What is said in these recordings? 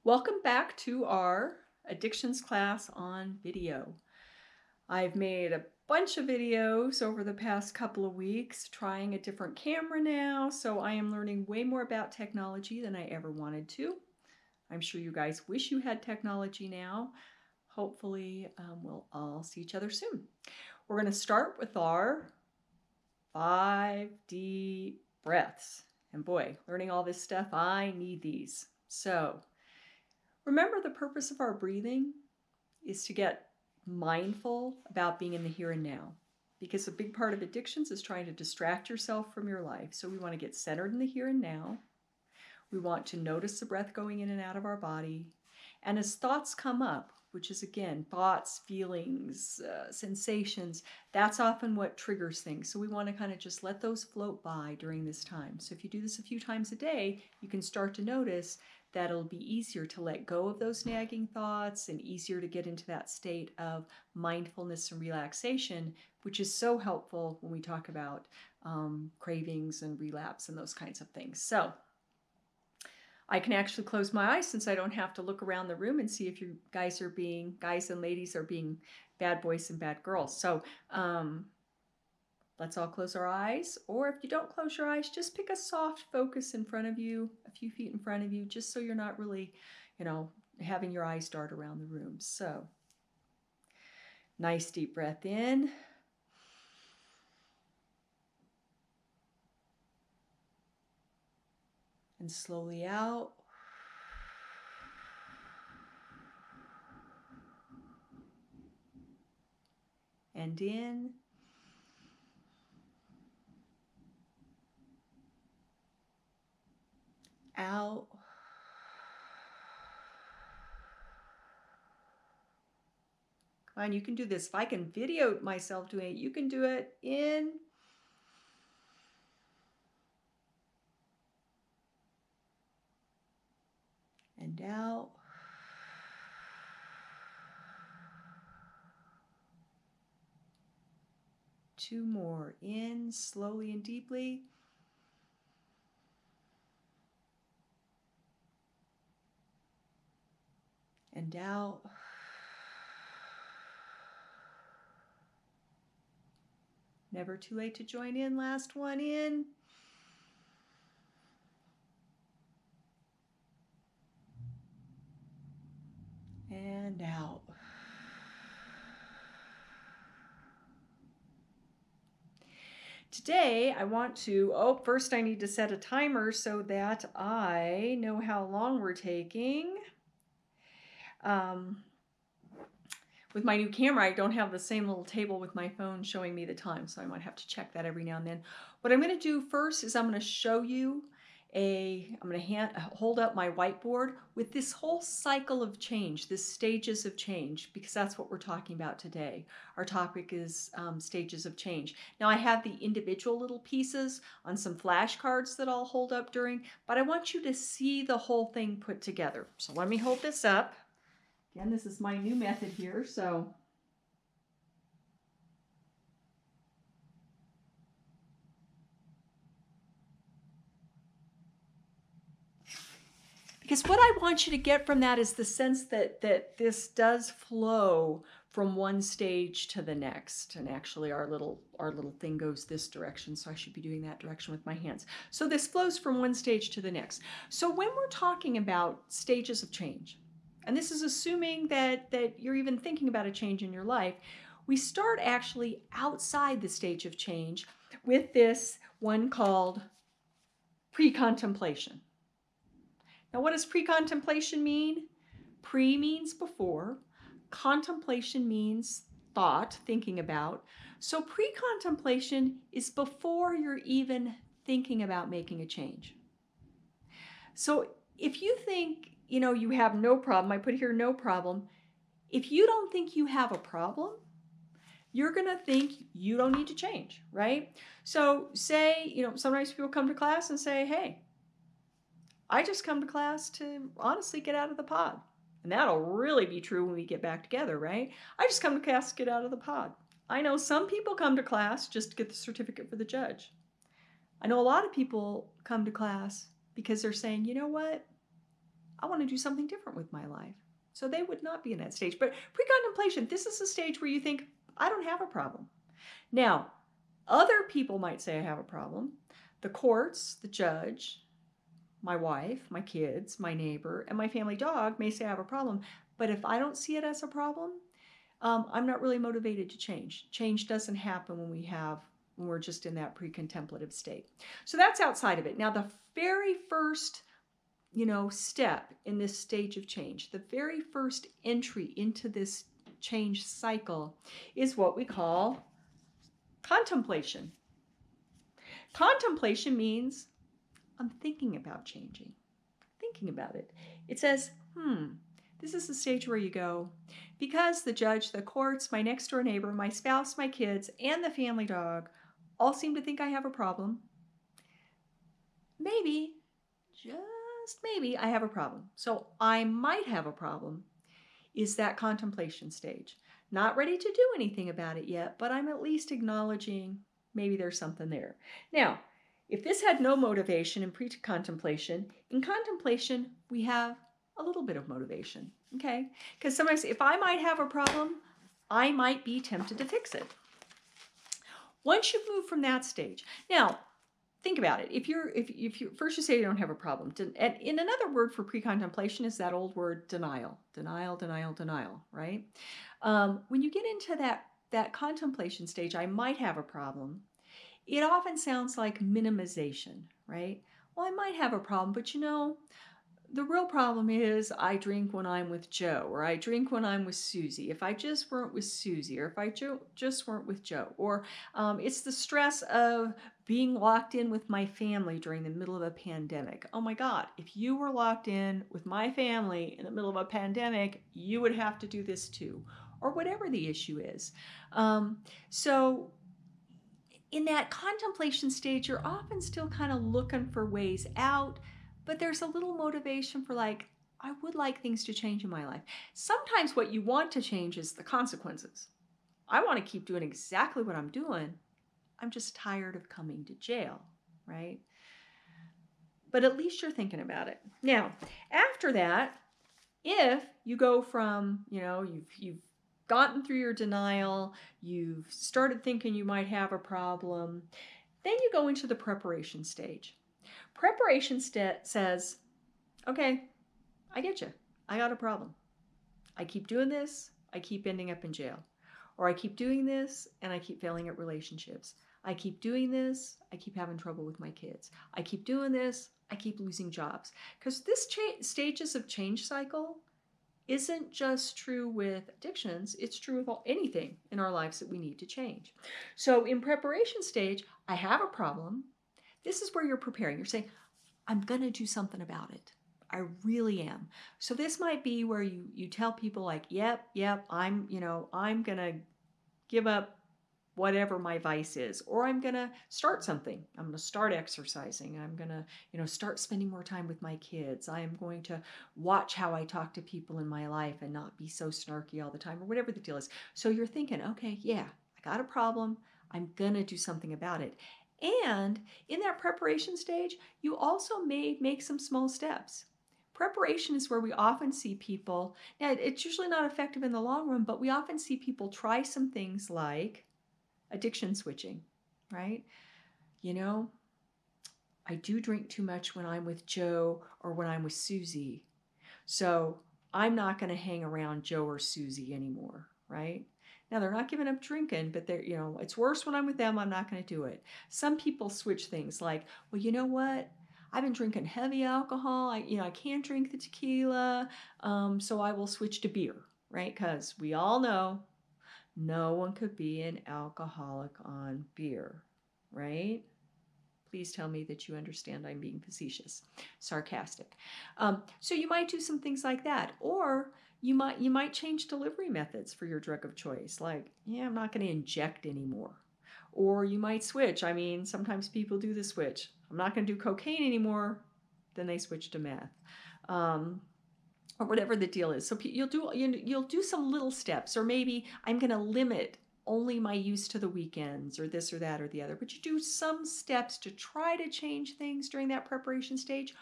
Welcome back to our addictions class on video. I've made a bunch of videos over the past couple of weeks, trying a different camera now, so I am learning way more about technology than I ever wanted to. I'm sure you guys wish you had technology now. Hopefully, we'll all see each other soon. We're going to start with our 5 deep breaths. And boy, learning all this stuff, I need these. So remember, the purpose of our breathing is to get mindful about being in the here and now, because a big part of addictions is trying to distract yourself from your life. So we want to get centered in the here and now. We want to notice the breath going in and out of our body. And as thoughts come up, which is again, thoughts, feelings, sensations, that's often what triggers things. So we want to kind of just let those float by during this time. So if you do this a few times a day, you can start to notice that it'll be easier to let go of those nagging thoughts and easier to get into that state of mindfulness and relaxation, which is so helpful when we talk about cravings and relapse and those kinds of things. So I can actually close my eyes since I don't have to look around the room and see if you guys and ladies are being bad boys and bad girls. So let's all close our eyes, or if you don't close your eyes, just pick a soft focus in front of you, a few feet in front of you, just so you're not really, having your eyes dart around the room. So nice deep breath in. And slowly out. And in. Out. Come on, you can do this. If I can video myself doing it, you can do it. In. And out. Two more. In, slowly and deeply. And out. Never too late to join in. Last one. In. And out. Today, I want to, first I need to set a timer so that I know how long we're taking. With my new camera, I don't have the same little table with my phone showing me the time, so I might have to check that every now and then. What I'm going to do first is I'm going to show you I'm going to hold up my whiteboard with this whole cycle of change, this stages of change, because that's what we're talking about today. Our topic is stages of change. Now I have the individual little pieces on some flashcards that I'll hold up during, but I want you to see the whole thing put together. So let me hold this up. Again, this is my new method here, so because what I want you to get from that is the sense that this does flow from one stage to the next. And actually our little thing goes this direction, so I should be doing that direction with my hands. So this flows from one stage to the next. So when we're talking about stages of change, and this is assuming that you're even thinking about a change in your life, we start actually outside the stage of change with this one called pre-contemplation. Now, what does pre-contemplation mean? Pre means before. Contemplation means thought, thinking about. So pre-contemplation is before you're even thinking about making a change. So if you think, you have no problem, I put here no problem. If you don't think you have a problem, you're going to think you don't need to change, right? So say, sometimes people come to class and say, hey, I just come to class to honestly get out of the pod. And that'll really be true when we get back together, right? I just come to class to get out of the pod. I know some people come to class just to get the certificate for the judge. I know a lot of people come to class because they're saying, you know what? I want to do something different with my life. So they would not be in that stage. But pre-contemplation, this is a stage where you think, I don't have a problem. Now, other people might say I have a problem. The courts, the judge, my wife, my kids, my neighbor, and my family dog may say I have a problem. But if I don't see it as a problem, I'm not really motivated to change. Change doesn't happen when we're just in that pre-contemplative state. So that's outside of it. Now, the very first, step in this stage of change, the very first entry into this change cycle is what we call contemplation. Contemplation means I'm thinking about changing, thinking about it. It says, this is the stage where you go, because the judge, the courts, my next door neighbor, my spouse, my kids, and the family dog all seem to think I have a problem. Maybe, just maybe, I have a problem. So I might have a problem is that contemplation stage. Not ready to do anything about it yet, but I'm at least acknowledging maybe there's something there. Now, if this had no motivation in pre-contemplation, in contemplation, we have a little bit of motivation, okay? Because sometimes if I might have a problem, I might be tempted to fix it. Once you've moved from that stage, now, think about it. If you first you say you don't have a problem, and in another word for pre-contemplation is that old word denial, right? When you get into that contemplation stage, I might have a problem. It often sounds like minimization, right? Well, I might have a problem, but the real problem is I drink when I'm with Joe, or I drink when I'm with Susie. If I just weren't with Susie, or if I just weren't with Joe, or it's the stress of being locked in with my family during the middle of a pandemic. Oh my God, if you were locked in with my family in the middle of a pandemic, you would have to do this too, or whatever the issue is. So in that contemplation stage, you're often still kind of looking for ways out, but there's a little motivation for like, I would like things to change in my life. Sometimes what you want to change is the consequences. I want to keep doing exactly what I'm doing. I'm just tired of coming to jail, right? But at least you're thinking about it. Now, after that, if you go from, you've gotten through your denial, you've started thinking you might have a problem, then you go into the preparation stage. Preparation says, okay, I get you. I got a problem. I keep doing this, I keep ending up in jail. Or I keep doing this and I keep failing at relationships. I keep doing this, I keep having trouble with my kids. I keep doing this, I keep losing jobs. Because this stages of change cycle isn't just true with addictions, it's true with anything in our lives that we need to change. So in preparation stage, I have a problem. This is where you're preparing. You're saying, I'm going to do something about it. I really am. So this might be where you tell people like, yep, I'm going to give up whatever my vice is, or I'm going to start something. I'm going to start exercising. I'm going to, start spending more time with my kids. I am going to watch how I talk to people in my life and not be so snarky all the time, or whatever the deal is. So you're thinking, okay, yeah, I got a problem. I'm going to do something about it. And in that preparation stage, you also may make some small steps. Preparation is where we often see people, now it's usually not effective in the long run, but we often see people try some things like addiction switching, right? I do drink too much when I'm with Joe or when I'm with Susie. So I'm not going to hang around Joe or Susie anymore, right? Now, they're not giving up drinking, but it's worse when I'm with them. I'm not going to do it. Some people switch things like, well, you know what? I've been drinking heavy alcohol. I can't drink the tequila, so I will switch to beer, right? Because we all know no one could be an alcoholic on beer, right? Please tell me that you understand I'm being facetious, sarcastic. So you might do some things like that, or you might change delivery methods for your drug of choice. Like, I'm not going to inject anymore. Or you might switch. Sometimes people do the switch. I'm not going to do cocaine anymore. Then they switch to meth, or whatever the deal is. So you'll do some little steps, or maybe I'm going to limit only my use to the weekends, or this or that or the other. But you do some steps to try to change things during that preparation stage,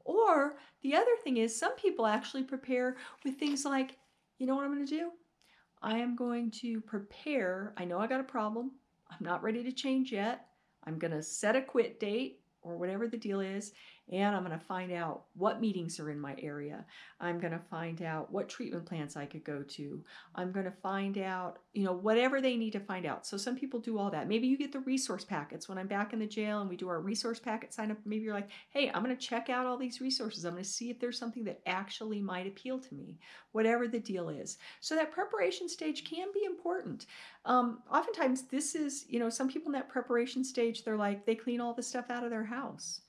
Or the other thing is some people actually prepare with things like, you know what I'm going to do? I am going to prepare. I know I got a problem. I'm not ready to change yet. I'm going to set a quit date or whatever the deal is, and I'm going to find out what meetings are in my area. I'm going to find out what treatment plans I could go to. I'm going to find out, whatever they need to find out. So some people do all that. Maybe you get the resource packets when I'm back in the jail and we do our resource packet sign up. Maybe you're like, hey, I'm going to check out all these resources. I'm going to see if there's something that actually might appeal to me, whatever the deal is. So that preparation stage can be important. Oftentimes this is, some people in that preparation stage, they're like, they clean all the stuff out of their house.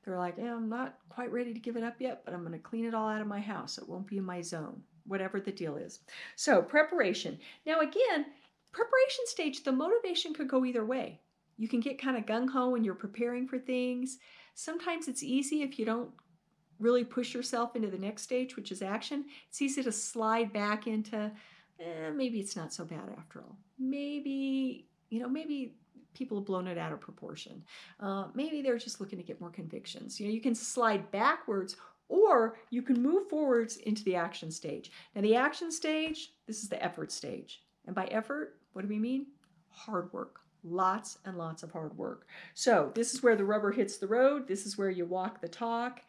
They're like, yeah, I'm not quite ready to give it up yet, but I'm going to clean it all out of my house. It won't be in my zone, whatever the deal is. So preparation. Now again, preparation stage, the motivation could go either way. You can get kind of gung-ho when you're preparing for things. Sometimes it's easy if you don't really push yourself into the next stage, which is action. It's easy to slide back into, maybe it's not so bad after all. Maybe people have blown it out of proportion. Maybe they're just looking to get more convictions. You can slide backwards, or you can move forwards into the action stage. Now the action stage, this is the effort stage. And by effort, what do we mean? Hard work. Lots and lots of hard work. So this is where the rubber hits the road. This is where you walk the talk.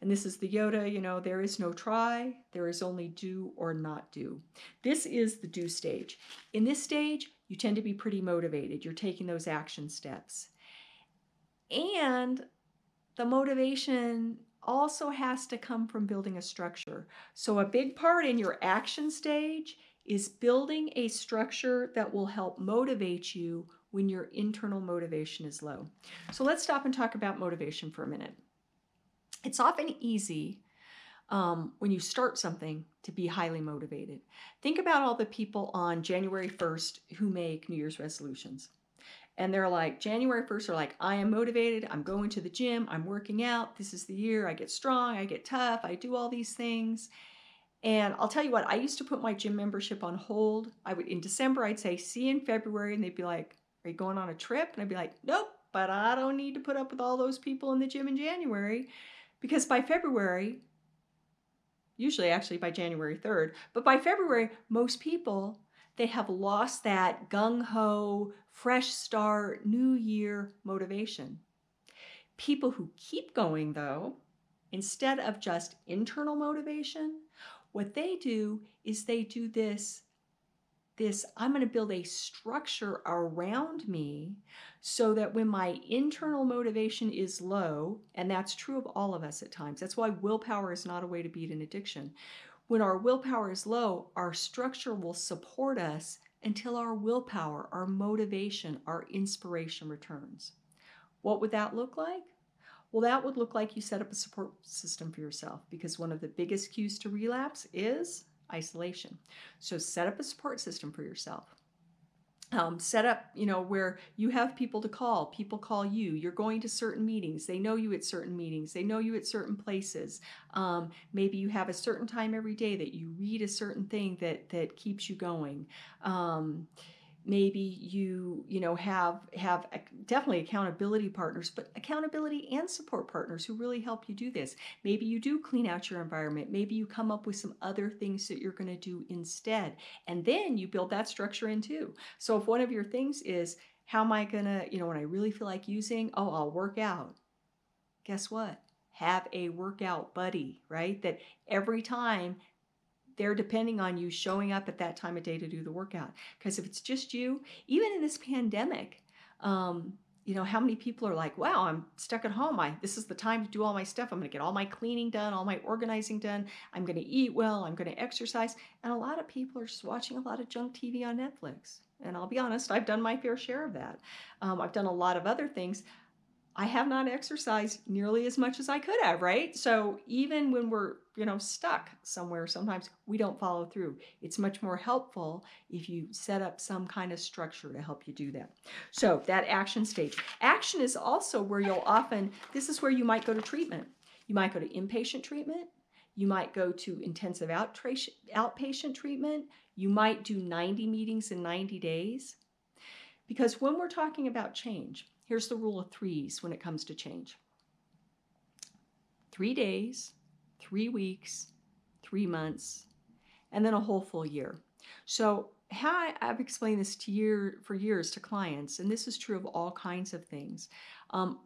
And this is the Yoda, there is no try, there is only do or not do. This is the do stage. In this stage, you tend to be pretty motivated. You're taking those action steps. And the motivation also has to come from building a structure. So a big part in your action stage is building a structure that will help motivate you when your internal motivation is low. So let's stop and talk about motivation for a minute. It's often easy when you start something to be highly motivated. Think about all the people on January 1st who make New Year's resolutions. And they're like, January 1st, they're like, I am motivated. I'm going to the gym. I'm working out. This is the year. I get strong. I get tough. I do all these things. And I'll tell you what, I used to put my gym membership on hold. In December, I'd say, see you in February. And they'd be like, are you going on a trip? And I'd be like, nope, but I don't need to put up with all those people in the gym in January. Because by February, usually actually by January 3rd, but by February, most people, they have lost that gung-ho, fresh start, new year motivation. People who keep going though, instead of just internal motivation, what they do is they do this I'm going to build a structure around me so that when my internal motivation is low, and that's true of all of us at times, that's why willpower is not a way to beat an addiction. When our willpower is low, our structure will support us until our willpower, our motivation, our inspiration returns. What would that look like? Well, that would look like you set up a support system for yourself, because one of the biggest cues to relapse is isolation. So set up a support system for yourself. Set up, where you have people to call. People call you. You're going to certain meetings. They know you at certain meetings. They know you at certain places. Maybe you have a certain time every day that you read a certain thing that keeps you going. Maybe you have definitely accountability partners, but accountability and support partners who really help you do this. Maybe you do clean out your environment. Maybe you come up with some other things that you're going to do instead. And then you build that structure in too. So if one of your things is, how am I going to, when I really feel like using, I'll work out. Guess what? Have a workout buddy, right? That every time they're depending on you showing up at that time of day to do the workout. Because if it's just you, even in this pandemic, how many people are like, wow, I'm stuck at home. This is the time to do all my stuff. I'm going to get all my cleaning done, all my organizing done. I'm going to eat well. I'm going to exercise. And a lot of people are just watching a lot of junk TV on Netflix. And I'll be honest, I've done my fair share of that. I've done a lot of other things. I have not exercised nearly as much as I could have, right? So even when we're, stuck somewhere, sometimes we don't follow through. It's much more helpful if you set up some kind of structure to help you do that. So that action stage. Action is also where this is where you might go to treatment. You might go to inpatient treatment. You might go to intensive outpatient treatment. You might do 90 meetings in 90 days. Because when we're talking about change, here's the rule of threes when it comes to change. 3 days, 3 weeks, 3 months, and then a whole full year. So I've explained this for years to clients, and this is true of all kinds of things.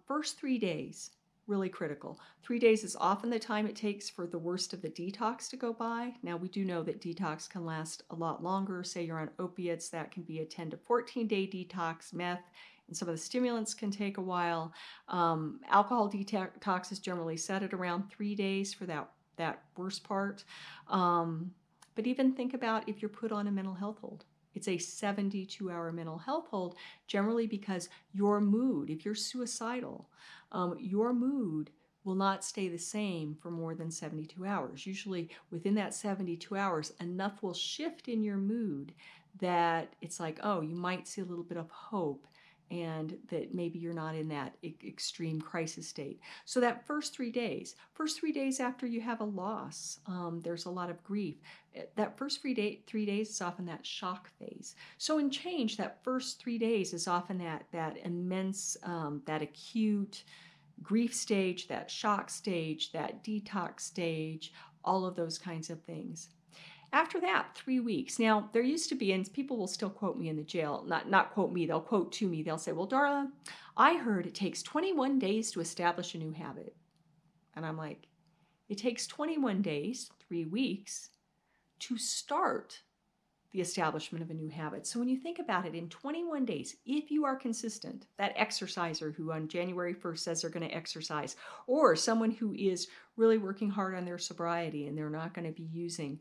First 3 days, really critical. 3 days is often the time it takes for the worst of the detox to go by. Now, we do know that detox can last a lot longer. Say you're on opiates, that can be a 10 to 14-day detox. Meth and some of the stimulants can take a while. Alcohol detox is generally set at around 3 days for that worst part. But even think about if you're put on a mental health hold. It's a 72-hour mental health hold, generally because your mood, if you're suicidal, your mood will not stay the same for more than 72 hours. Usually within that 72 hours, enough will shift in your mood that it's like, oh, you might see a little bit of hope and that maybe you're not in that extreme crisis state. So that first 3 days after you have a loss, there's a lot of grief. That first 3 days is often that shock phase. So in change, that first 3 days is often that immense, that acute grief stage, that shock stage, that detox stage, all of those kinds of things. After that, 3 weeks. Now, there used to be, and people will still quote me in the jail, not quote me, they'll quote to me. They'll say, well, Darla, I heard it takes 21 days to establish a new habit. And I'm like, it takes 21 days, 3 weeks, to start the establishment of a new habit. So when you think about it, in 21 days, if you are consistent, that exerciser who on January 1st says they're going to exercise, or someone who is really working hard on their sobriety and they're not going to be using,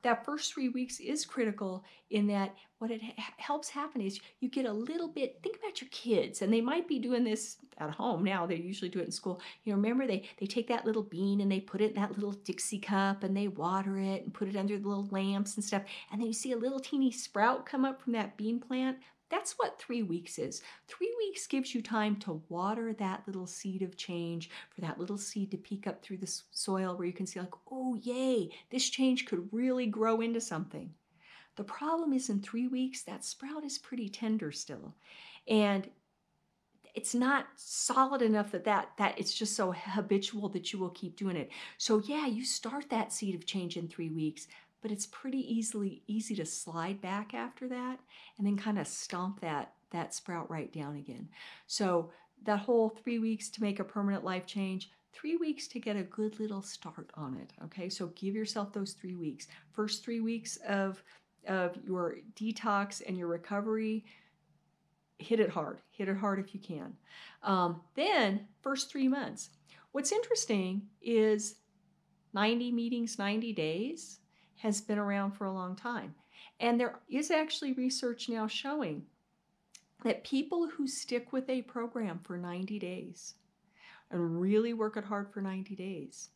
that first 3 weeks is critical in that what it helps happen is you get a little bit, think about your kids, and they might be doing this at home now, they usually do it in school. You know, remember they take that little bean and they put it in that little Dixie cup and they water it and put it under the little lamps and stuff, and then you see a little teeny sprout come up from that bean plant. That's what 3 weeks is. 3 weeks gives you time to water that little seed of change, for that little seed to peek up through the soil where you can see like, oh, yay, this change could really grow into something. The problem is in 3 weeks, that sprout is pretty tender still. And it's not solid enough that it's just so habitual that you will keep doing it. So yeah, you start that seed of change in 3 weeks, but it's pretty easy to slide back after that and then kind of stomp that sprout right down again. So that whole 3 weeks to make a permanent life change, 3 weeks to get a good little start on it. Okay, so give yourself those 3 weeks. First 3 weeks of your detox and your recovery, hit it hard if you can. Then first 3 months. What's interesting is 90 meetings, 90 days has been around for a long time. And there is actually research now showing that people who stick with a program for 90 days and really work it hard for 90 days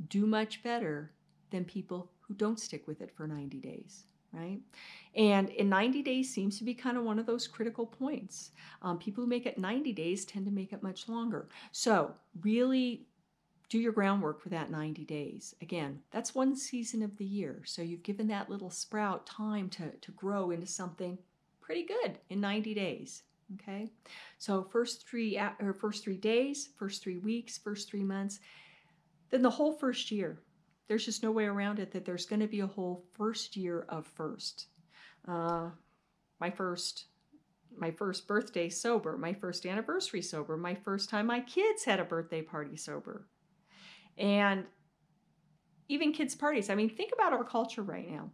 do much better than people who don't stick with it for 90 days. Right? And in 90 days seems to be kind of one of those critical points. People who make it 90 days tend to make it much longer. So really do your groundwork for that 90 days. Again, that's one season of the year. So you've given that little sprout time to grow into something pretty good in 90 days. Okay? So first 3 days, first 3 weeks, first 3 months, then the whole first year. There's just no way around it that there's going to be a whole first year of first. My first birthday sober, my first anniversary sober, my first time my kids had a birthday party sober. And even kids' parties. I mean, think about our culture right now.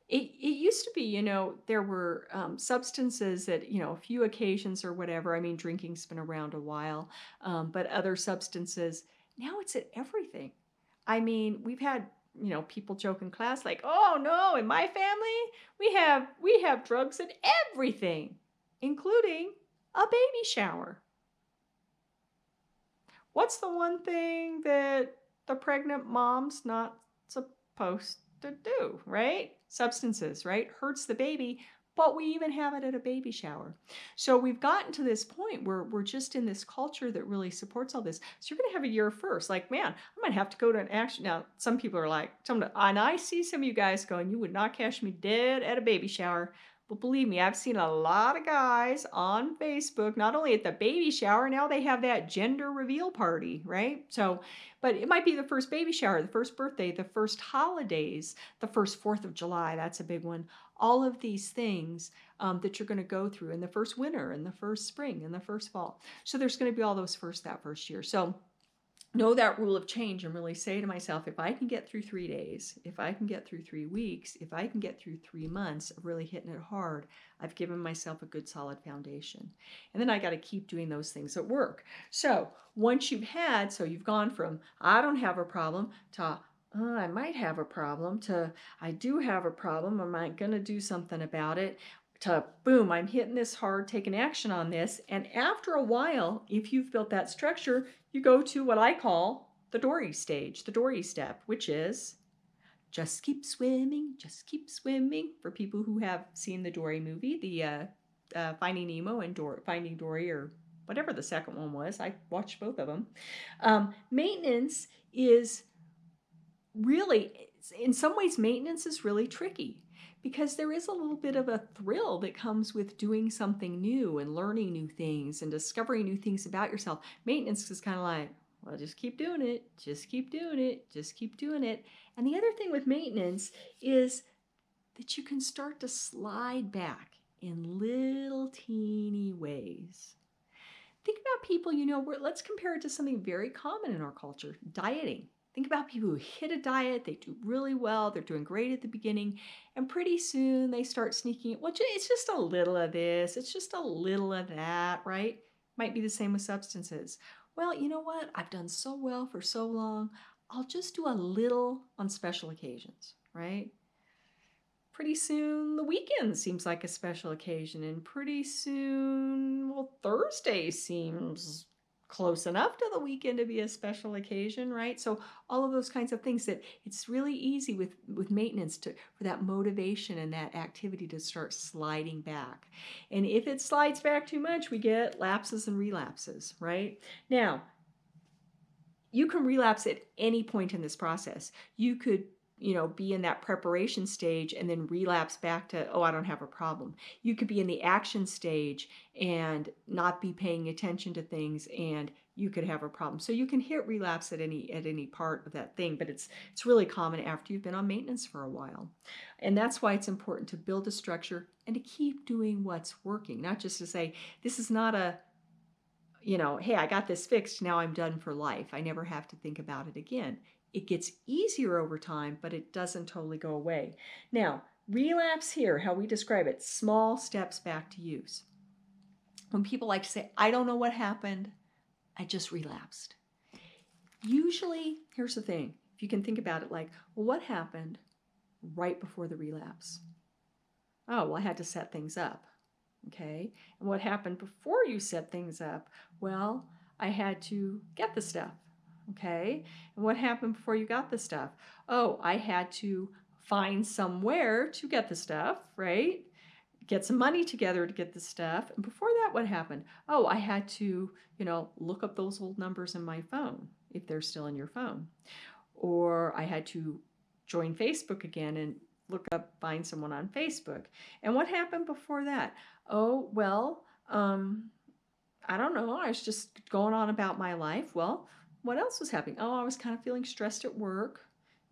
It used to be, you know, there were substances that, you know, a few occasions or whatever. I mean, drinking's been around a while, but other substances, now it's at everything. I mean, we've had, you know, people joke in class like, oh no, in my family, we have drugs at everything, including a baby shower. What's the one thing that the pregnant mom's not supposed to do, right? Substances, right? Hurts the baby, but we even have it at a baby shower. So we've gotten to this point where we're just in this culture that really supports all this. So you're going to have a year first. Like, man, I might have to go to an action. Now, some people are like, and I see some of you guys going, you would not catch me dead at a baby shower. But believe me, I've seen a lot of guys on Facebook, not only at the baby shower, now they have that gender reveal party, right? So, but it might be the first baby shower, the first birthday, the first holidays, the first 4th of July, that's a big one. All of these things that you're going to go through in the first winter and the first spring and the first fall. So there's going to be all those first that first year. So know that rule of change and really say to myself, if I can get through 3 days, if I can get through 3 weeks, if I can get through 3 months of really hitting it hard, I've given myself a good solid foundation. And then I got to keep doing those things at work. So once you've gone from I don't have a problem to I might have a problem to I do have a problem. Am I going to do something about it? To boom, I'm hitting this hard, taking action on this. And after a while, if you've built that structure, you go to what I call the dory stage, the dory step, which is just keep swimming, just keep swimming. For people who have seen the Dory movie, the Finding Nemo and Finding Dory, or whatever the second one was, I watched both of them. Maintenance is really, in some ways, maintenance is really tricky because there is a little bit of a thrill that comes with doing something new and learning new things and discovering new things about yourself. Maintenance is kind of like, well, just keep doing it, just keep doing it, just keep doing it. And the other thing with maintenance is that you can start to slide back in little teeny ways. Think about people, let's compare it to something very common in our culture, dieting. Think about people who hit a diet, they do really well, they're doing great at the beginning, and pretty soon they start sneaking, well, it's just a little of this, it's just a little of that, right? Might be the same with substances. Well, you know what? I've done so well for so long, I'll just do a little on special occasions, right? Pretty soon the weekend seems like a special occasion, and pretty soon, well, Thursday seems close enough to the weekend to be a special occasion, right? So all of those kinds of things, that it's really easy with maintenance for that motivation and that activity to start sliding back. And if it slides back too much, we get lapses and relapses, right? Now, you can relapse at any point in this process. You could be in that preparation stage and then relapse back to, oh, I don't have a problem. You could be in the action stage and not be paying attention to things, and you could have a problem. So you can hit relapse at any part of that thing, but it's really common after you've been on maintenance for a while. And that's why it's important to build a structure and to keep doing what's working, not just to say, this is not a hey, I got this fixed, now I'm done for life. I never have to think about it again. It gets easier over time, but it doesn't totally go away. Now, relapse here, how we describe it, small steps back to use. When people like to say, I don't know what happened, I just relapsed. Usually, here's the thing, if you can think about it like, well, what happened right before the relapse? Oh, well, I had to set things up. Okay, and what happened before you set things up? Well, I had to get the stuff. Okay, and what happened before you got the stuff? Oh, I had to find somewhere to get the stuff, right? Get some money together to get the stuff. And before that, what happened? Oh, I had to, look up those old numbers in my phone, if they're still in your phone. Or I had to join Facebook again and find someone on Facebook. And what happened before that? Oh, well, I don't know. I was just going on about my life. Well, what else was happening? Oh, I was kind of feeling stressed at work,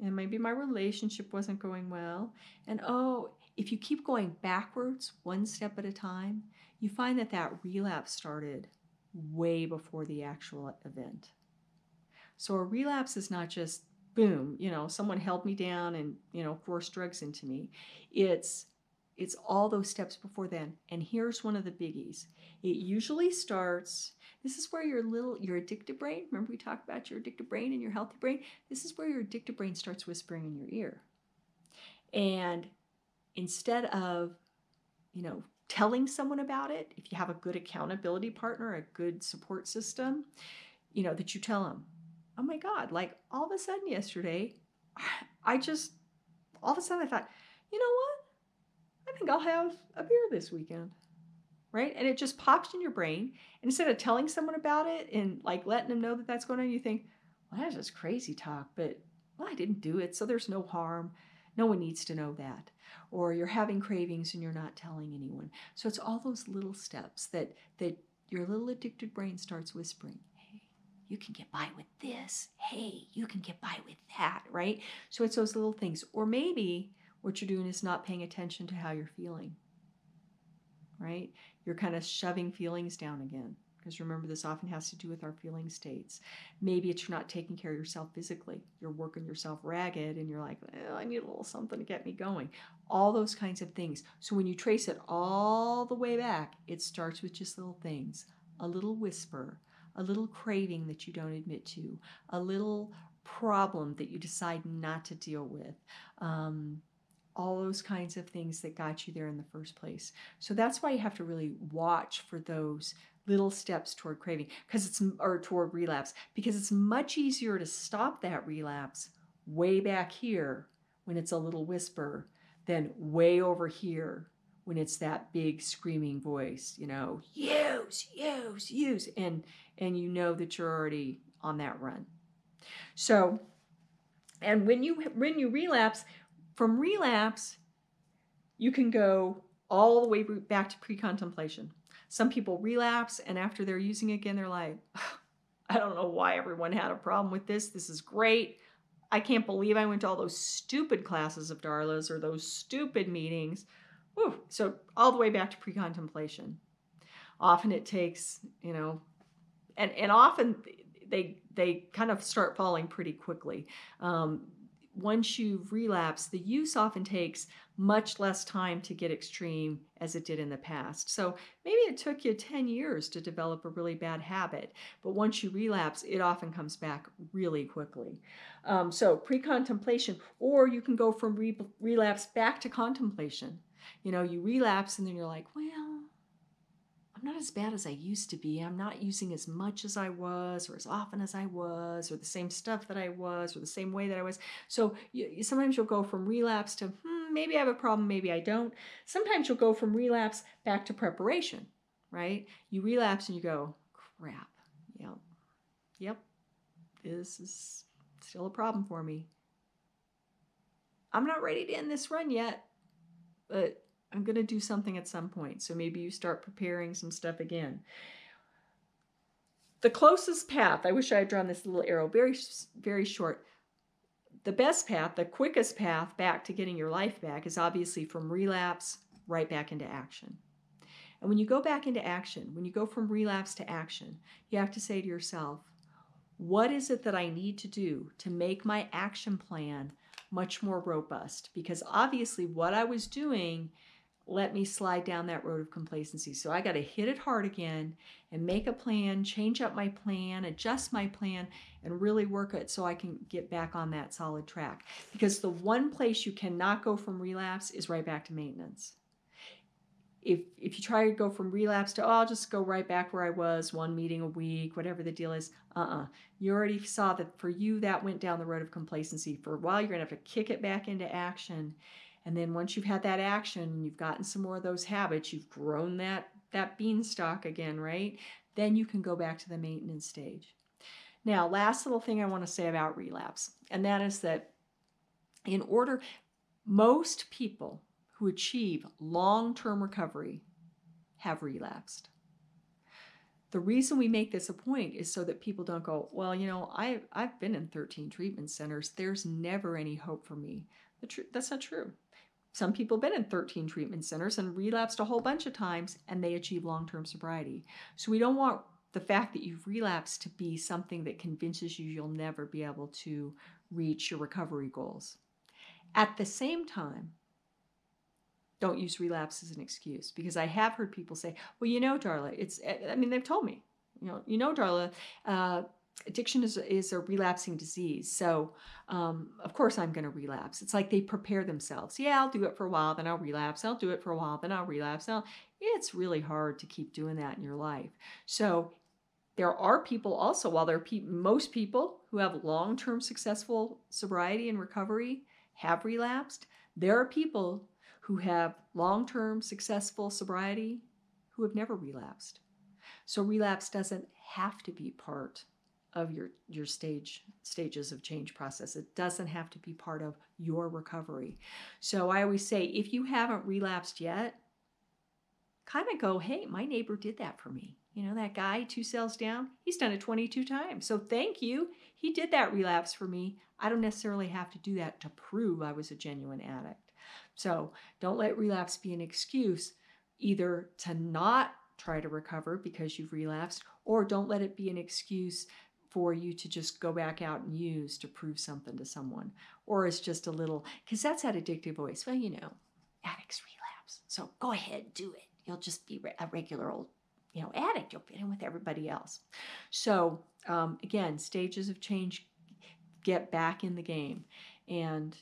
and maybe my relationship wasn't going well. And oh, if you keep going backwards one step at a time, you find that relapse started way before the actual event. So a relapse is not just boom, someone held me down and, forced drugs into me. It's all those steps before then. And here's one of the biggies. It usually starts, this is where your addictive brain, remember we talked about your addictive brain and your healthy brain? This is where your addictive brain starts whispering in your ear. And instead of, telling someone about it, if you have a good accountability partner, a good support system, that you tell them, oh my God, like all of a sudden yesterday, all of a sudden I thought, you know what? I think I'll have a beer this weekend, right? And it just pops in your brain. And instead of telling someone about it and like letting them know that that's going on, you think, well, that's just crazy talk, but well, I didn't do it, so there's no harm. No one needs to know that. Or you're having cravings and you're not telling anyone. So it's all those little steps that your little addicted brain starts whispering, hey, you can get by with this. Hey, you can get by with that, right? So it's those little things. Or maybe what you're doing is not paying attention to how you're feeling, right? You're kind of shoving feelings down again. Because remember, this often has to do with our feeling states. Maybe it's you're not taking care of yourself physically. You're working yourself ragged and you're like, I need a little something to get me going. All those kinds of things. So when you trace it all the way back, it starts with just little things. A little whisper, a little craving that you don't admit to, a little problem that you decide not to deal with. All those kinds of things that got you there in the first place. So that's why you have to really watch for those little steps toward craving, or toward relapse, because it's much easier to stop that relapse way back here when it's a little whisper than way over here when it's that big screaming voice, use, and you know that you're already on that run. So, and when you relapse, from relapse, you can go all the way back to pre-contemplation. Some people relapse, and after they're using again, they're like, I don't know why everyone had a problem with this. This is great. I can't believe I went to all those stupid classes of Darla's or those stupid meetings. Whew. So all the way back to pre-contemplation. Often it takes, and often they kind of start falling pretty quickly. Once you've relapsed, the use often takes much less time to get extreme as it did in the past. So maybe it took you 10 years to develop a really bad habit, but once you relapse, it often comes back really quickly. So pre-contemplation, or you can go from relapse back to contemplation. You relapse and then you're like, well, I'm not as bad as I used to be. I'm not using as much as I was, or as often as I was, or the same stuff that I was, or the same way that I was. So sometimes you'll go from relapse to, maybe I have a problem, maybe I don't. Sometimes you'll go from relapse back to preparation, right? You relapse and you go, crap, yep, this is still a problem for me. I'm not ready to end this run yet, but I'm going to do something at some point. So maybe you start preparing some stuff again. The closest path, I wish I had drawn this little arrow, very, very short. The best path, the quickest path back to getting your life back is obviously from relapse right back into action. And when you go back into action, when you go from relapse to action, you have to say to yourself, what is it that I need to do to make my action plan much more robust? Because obviously what I was doing let me slide down that road of complacency. So I got to hit it hard again and make a plan, change up my plan, adjust my plan, and really work it so I can get back on that solid track. Because the one place you cannot go from relapse is right back to maintenance. If you try to go from relapse to, I'll just go right back where I was, one meeting a week, whatever the deal is, you already saw that for you, that went down the road of complacency. For a while, you're going to have to kick it back into action. And then once you've had that action and you've gotten some more of those habits, you've grown that beanstalk again, right? Then you can go back to the maintenance stage. Now, last little thing I want to say about relapse, and that is that most people who achieve long-term recovery have relapsed. The reason we make this a point is so that people don't go, well, I've been in 13 treatment centers. There's never any hope for me. That's not true. Some people have been in 13 treatment centers and relapsed a whole bunch of times, and they achieve long-term sobriety. So we don't want the fact that you've relapsed to be something that convinces you you'll never be able to reach your recovery goals. At the same time, don't use relapse as an excuse, because I have heard people say, well, Darla, they've told me, Darla, addiction is a relapsing disease. So, of course I'm going to relapse. It's like they prepare themselves. Yeah, I'll do it for a while, then I'll relapse. I'll do it for a while, then I'll relapse. It's really hard to keep doing that in your life. So there are people also, while there are most people who have long-term successful sobriety and recovery have relapsed, there are people who have long-term successful sobriety who have never relapsed. So relapse doesn't have to be part of your stage stages of change process. It doesn't have to be part of your recovery. So I always say, if you haven't relapsed yet, kind of go, hey, my neighbor did that for me. You know, that guy 2 cells down, he's done it 22 times. So thank you. He did that relapse for me. I don't necessarily have to do that to prove I was a genuine addict. So don't let relapse be an excuse either to not try to recover because you've relapsed, or don't let it be an excuse for you to just go back out and use to prove something to someone. Or it's just a little, because that's that addictive voice. Well, you know, addicts relapse. So go ahead, do it. You'll just be a regular old, addict. You'll fit in with everybody else. So again, stages of change, get back in the game. And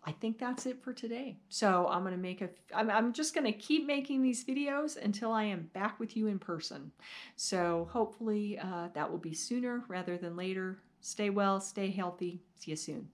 I think that's it for today. So I'm going to I'm just going to keep making these videos until I am back with you in person. So hopefully that will be sooner rather than later. Stay well, stay healthy. See you soon.